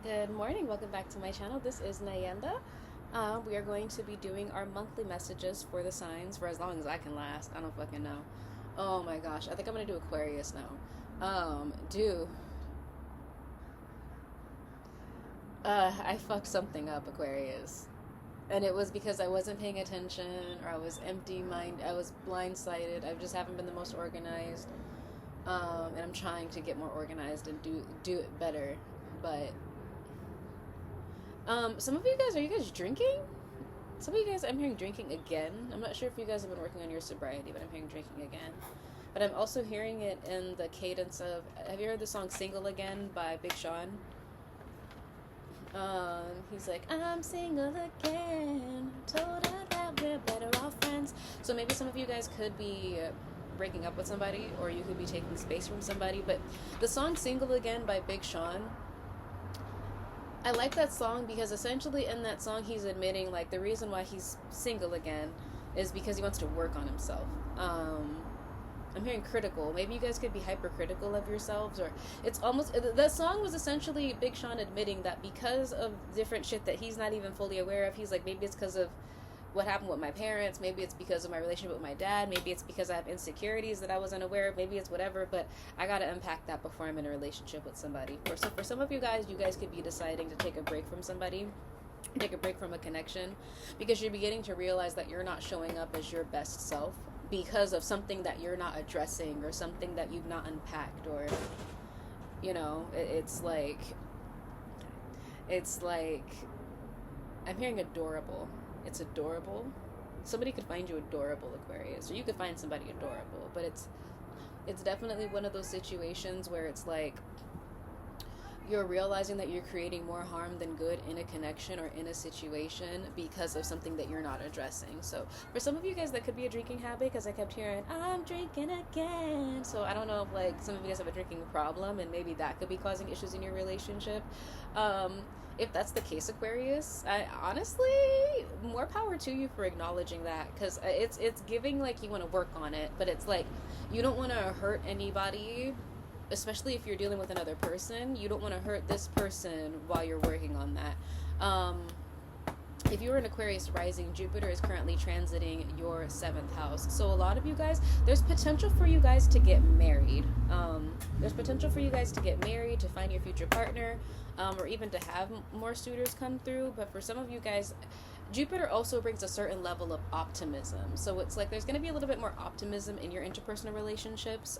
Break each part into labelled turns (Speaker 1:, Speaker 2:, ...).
Speaker 1: Good morning, welcome back to my channel. This is NyandLa. We are going to be doing our monthly messages for the signs for as long as I can last. I don't fucking know. Oh my gosh, I think I'm gonna do Aquarius now. I fucked something up, Aquarius. And it was because I wasn't paying attention, or I was I was blindsided. I just haven't been the most organized. And I'm trying to get more organized and do it better. But some of you guys, are you guys drinking? Some of you guys, I'm hearing drinking again. I'm not sure if you guys have been working on your sobriety, but I'm hearing drinking again. But I'm also hearing it in the cadence of, have you heard the song Single Again by Big Sean? He's like, I'm single again, told her that we're better off friends. So maybe some of you guys could be breaking up with somebody, or you could be taking space from somebody. But the song Single Again by Big Sean, I like that song because essentially in that song he's admitting like the reason why he's single again is because he wants to work on himself. I'm hearing critical. Maybe you guys could be hypercritical of yourselves, or it's almost, that song was essentially Big Sean admitting that because of different shit that he's not even fully aware of, he's like, maybe it's because of what happened with my parents, maybe it's because of my relationship with my dad, maybe it's because I have insecurities that I wasn't aware of, maybe it's whatever, but I gotta unpack that before I'm in a relationship with somebody. For some of you guys could be deciding to take a break from somebody, take a break from a connection, because you're beginning to realize that you're not showing up as your best self because of something that you're not addressing, or something that you've not unpacked, or it's like I'm hearing adorable. It's adorable. Somebody could find you adorable, Aquarius, or you could find somebody adorable, but it's definitely one of those situations where it's like you're realizing that you're creating more harm than good in a connection or in a situation because of something that you're not addressing. So for some of you guys, that could be a drinking habit, because I kept hearing, I'm drinking again. So I don't know if like some of you guys have a drinking problem, and maybe that could be causing issues in your relationship. If that's the case, Aquarius, I honestly, more power to you for acknowledging that, because it's giving like you want to work on it, but it's like you don't want to hurt anybody, especially if you're dealing with another person. You don't want to hurt this person while you're working on that. If you're an Aquarius rising, Jupiter is currently transiting your 7th house. So a lot of you guys, there's potential for you guys to get married. There's potential for you guys to get married, to find your future partner, or even to have more suitors come through. But for some of you guys, Jupiter also brings a certain level of optimism. So it's like there's going to be a little bit more optimism in your interpersonal relationships.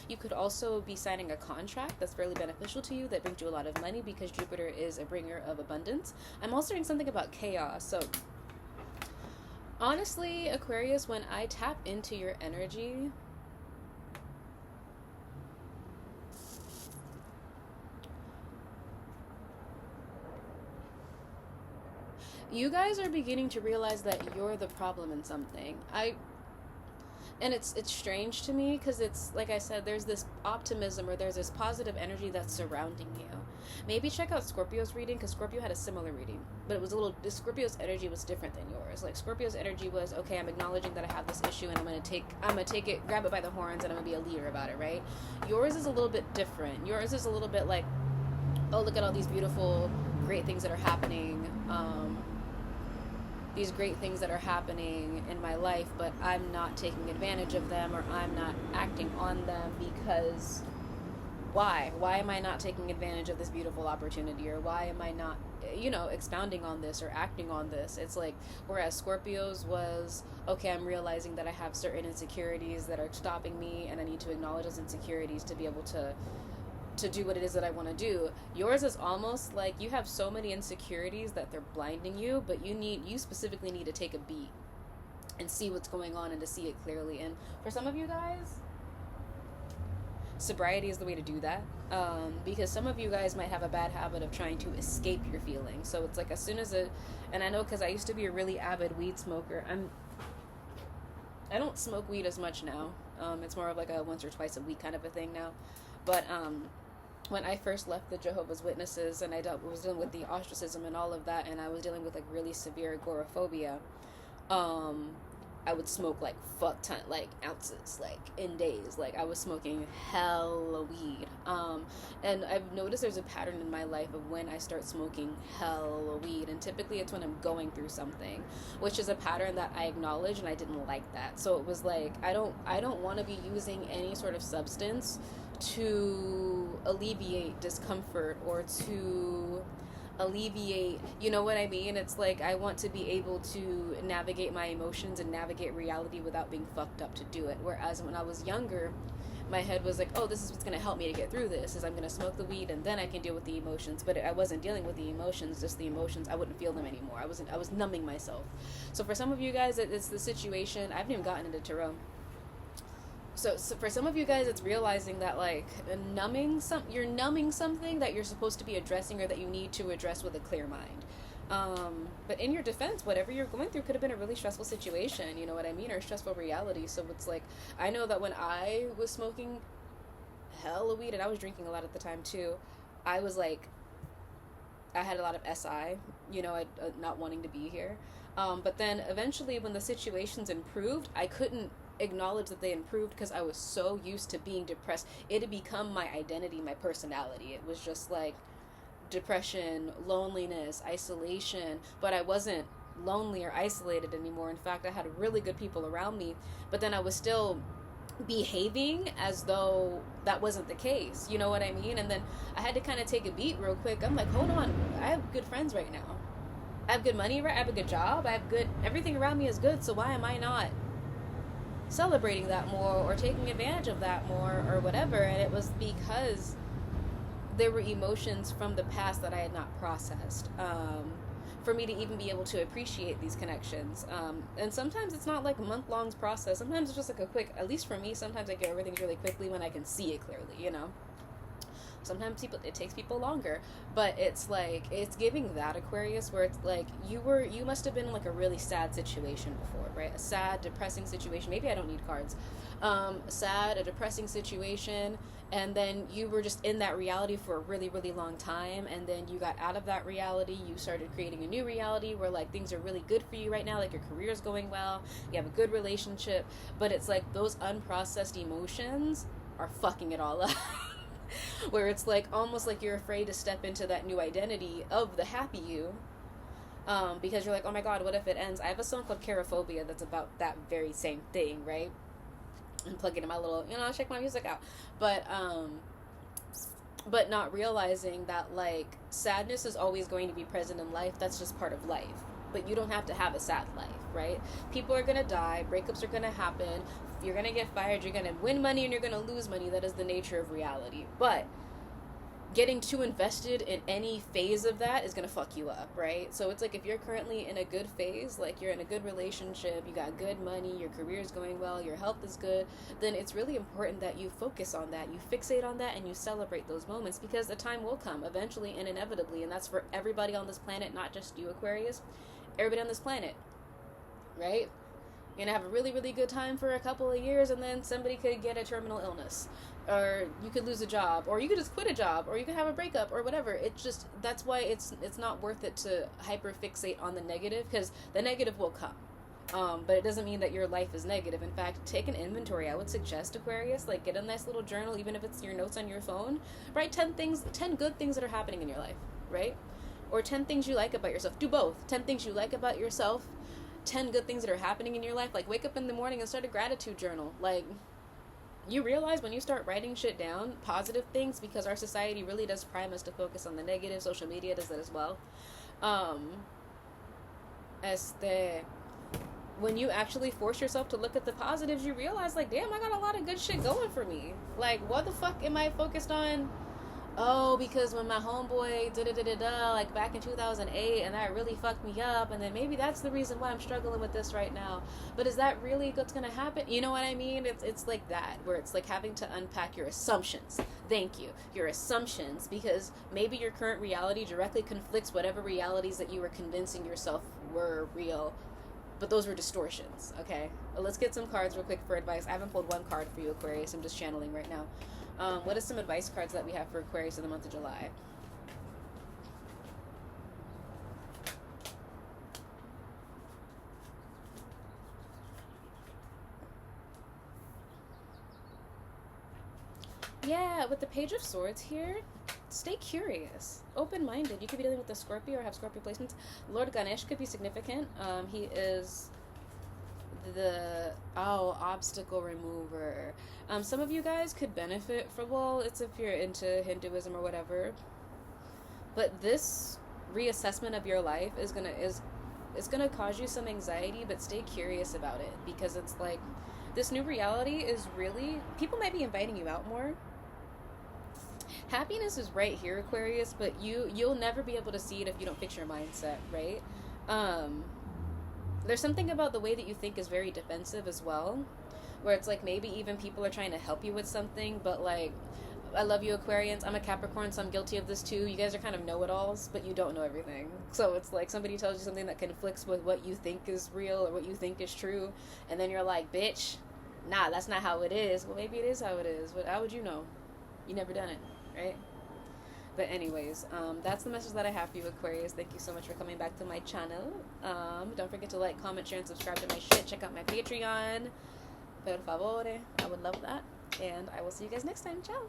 Speaker 1: You could also be signing a contract that's fairly beneficial to you, that brings you a lot of money, because Jupiter is a bringer of abundance. I'm also hearing something about chaos. So honestly, Aquarius, when I tap into your energy, you guys are beginning to realize that you're the problem in something. And it's strange to me, because it's like I said, there's this optimism, or there's this positive energy that's surrounding you. Maybe check out Scorpio's reading, because Scorpio had a similar reading, but it was Scorpio's energy was different than yours. Like Scorpio's energy was, okay, I'm acknowledging that I have this issue, and I'm gonna take it, grab it by the horns, and I'm gonna be a leader about it, right? Yours is a little bit different. Yours is a little bit like, oh, look at all these beautiful, great things that are happening. These great things that are happening in my life, but I'm not taking advantage of them, or I'm not acting on them, because why am I not taking advantage of this beautiful opportunity, or why am I not expounding on this or acting on this? It's like, whereas Scorpio's was, okay, I'm realizing that I have certain insecurities that are stopping me, and I need to acknowledge those insecurities to be able to do what it is that I want to do. Yours is almost like you have so many insecurities that they're blinding you, but you specifically need to take a beat and see what's going on, and to see it clearly. And for some of you guys, sobriety is the way to do that, because some of you guys might have a bad habit of trying to escape your feelings. So it's like, as soon as and I know, because I used to be a really avid weed smoker, I don't smoke weed as much now. It's more of like a once or twice a week kind of a thing now. But when I first left the Jehovah's Witnesses, and I was dealing with the ostracism and all of that, and I was dealing with like really severe agoraphobia, I would smoke like fuck ton, like ounces, like in days. Like I was smoking hella weed. And I've noticed there's a pattern in my life of when I start smoking hella weed, and typically it's when I'm going through something, which is a pattern that I acknowledge, and I didn't like that. So it was like I don't want to be using any sort of substance to alleviate discomfort or to alleviate, you know what I mean? It's like I want to be able to navigate my emotions and navigate reality without being fucked up to do it. Whereas when I was younger, my head was like, oh, this is what's going to help me to get through this, is I'm going to smoke the weed and then I can deal with the emotions. But I wasn't dealing with the emotions, just the emotions. I wouldn't feel them anymore. I was numbing myself. So for some of you guys, it's the situation. I haven't even gotten into tarot. So for some of you guys, it's realizing that like you're numbing something that you're supposed to be addressing or that you need to address with a clear mind. But in your defense, whatever you're going through could have been a really stressful situation, you know what I mean, or a stressful reality. So it's like, I know that when I was smoking hella weed, and I was drinking a lot at the time too, I was like, I had a lot of SI, you know, not wanting to be here. But then eventually when the situations improved, I couldn't acknowledge that they improved because I was so used to being depressed. It had become my identity, my personality. It was just like depression, loneliness, isolation, but I wasn't lonely or isolated anymore. In fact, I had really good people around me, but then I was still behaving as though that wasn't the case, you know what I mean? And then I had to kind of take a beat real quick. I'm like, hold on, I have good friends right now. I have good money, right? I have a good job. I have good, everything around me is good. So why am I not celebrating that more or taking advantage of that more or whatever? And it was because there were emotions from the past that I had not processed, for me to even be able to appreciate these connections. And sometimes it's not like a month-long process. Sometimes it's just like a quick, at least for me, sometimes I get everything really quickly when I can see it clearly, you know? Sometimes it takes people longer, but it's like, it's giving that Aquarius where it's like, you must have been in like a really sad situation before, right? A sad, depressing situation. Maybe I don't need cards. A depressing situation, and then you were just in that reality for a really, really long time, and then you got out of that reality, you started creating a new reality where like things are really good for you right now, like your career's going well, you have a good relationship, but it's like those unprocessed emotions are fucking it all up. Where it's like almost like you're afraid to step into that new identity of the happy you, because you're like, oh my god, what if it ends? I have a song called Carophobia that's about that very same thing, right? And plug it in my little, check my music out, but not realizing that like sadness is always going to be present in life. That's just part of life. But you don't have to have a sad life, right? People are gonna die, breakups are gonna happen, you're gonna get fired, you're gonna win money and you're gonna lose money. That is the nature of reality. But getting too invested in any phase of that is gonna fuck you up, right? So it's like, if you're currently in a good phase, like you're in a good relationship, you got good money, your career is going well, your health is good, then it's really important that you focus on that, you fixate on that, and you celebrate those moments, because the time will come eventually and inevitably, and that's for everybody on this planet, not just you, Aquarius, everybody on this planet, right? You're gonna have a really, really good time for a couple of years, and then somebody could get a terminal illness, or you could lose a job, or you could just quit a job, or you could have a breakup, or whatever. It's just, that's why it's not worth it to hyper fixate on the negative, because the negative will come. But it doesn't mean that your life is negative. In fact, take an inventory. I would suggest, Aquarius, like get a nice little journal, even if it's your notes on your phone. Write 10 good things that are happening in your life, right? Or 10 things you like about yourself. Do both. 10 things you like about yourself, 10 good things that are happening in your life. Like, wake up in the morning and start a gratitude journal. Like, you realize when you start writing shit down, positive things, because our society really does prime us to focus on the negative. Social media does that as well. When you actually force yourself to look at the positives, you realize, like, damn, I got a lot of good shit going for me. Like, what the fuck am I focused on? Oh, because when my homeboy like back in 2008, and that really fucked me up, and then maybe that's the reason why I'm struggling with this right now. But is that really what's gonna happen? You know what I mean? It's like that, where it's like having to unpack your assumptions. Thank you. Your assumptions, because maybe your current reality directly conflicts whatever realities that you were convincing yourself were real. But those were distortions, okay? Well, let's get some cards real quick for advice. I haven't pulled one card for you, Aquarius. I'm just channeling right now. What are some advice cards that we have for Aquarius in the month of July? Yeah, with the Page of Swords here, stay curious, open-minded. You could be dealing with a Scorpio or have Scorpio placements. Lord Ganesh could be significant. He is the obstacle remover. Some of you guys could benefit from, well, it's if you're into Hinduism or whatever. But this reassessment of your life is gonna cause you some anxiety, but stay curious about it, because it's like this new reality is really, people might be inviting you out more. Happiness is right here, Aquarius, but you'll never be able to see it if you don't fix your mindset, right? There's something about the way that you think is very defensive as well, where it's like maybe even people are trying to help you with something, but like, I love you, Aquarians. I'm a Capricorn, so I'm guilty of this too. You guys are kind of know-it-alls, but you don't know everything. So it's like somebody tells you something that conflicts with what you think is real or what you think is true, and then you're like, bitch, nah, that's not how it is. Well, maybe it is how it is, but how would you know? You never done it, right? But anyways, that's the message that I have for you, Aquarius. Thank you so much for coming back to my channel. Don't forget to like, comment, share, and subscribe to my shit. Check out my Patreon. Per favore. I would love that. And I will see you guys next time. Ciao.